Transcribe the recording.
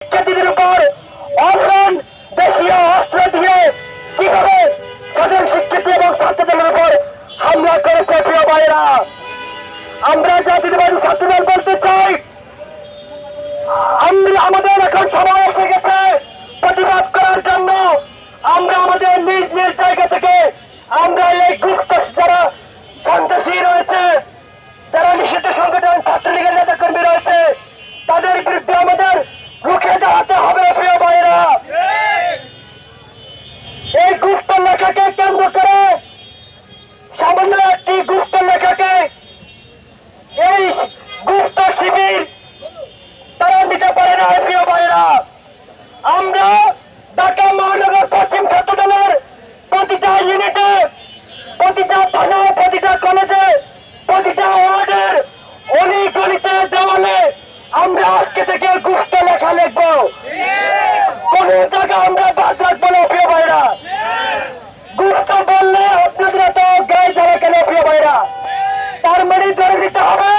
শিক্ষার্থীদের উপর অনলাইন দেশীয় অস্ত্র দিয়ে কিভাবে সাধারণ শিক্ষার্থী এবং ছাত্রদের উপর হামলা করেছে প্রিয় ভাইয়েরা, আমরা জাতীয়তাবাদী ছাত্রদল বলতে চাই আমাদের এখন সময় এসে গেছে প্রতিবাদ করার জন্য। আমরা আমাদের নিজ নিজ জায়গা থেকে আমরা এই গুপ্ত যারা সন্ত্রাসী রয়েছে, যারা নিষিদ্ধ সংগঠন ছাত্রলীগের নেতা কর্মী রয়েছে, তাদের বিরুদ্ধে আমাদের রুখে দাঁড়াতে হবে প্রিয় ভাইরা। এই গুপ্ত লেখাকে কেন্দ্র করে সামান্য একটি গুপ্ত লেখাকে এই গুপ্ত শিবির তারা নিতে পারে না প্রিয় ভাইরা। আমরা ঢাকা মহানগর পশ্চিম ছাত্র দলের প্রতিটা ইউনিটে, প্রতিটা থানায়, প্রতিটা কলেজে, প্রতিটা ওয়ার্ডের অলি গলিতে দেওয়ালে আমরা আজকে থেকে গুপ্ত লেখা লিখবো। কোন জায়গায় আমরা বাদ রাখবো না প্রিয় ভাইরা। গুপ্ত বললে আপনাদের এত গায়ে জ্বালা কেন প্রিয় ভাইরা? তার মানে ধরে নিতে হবে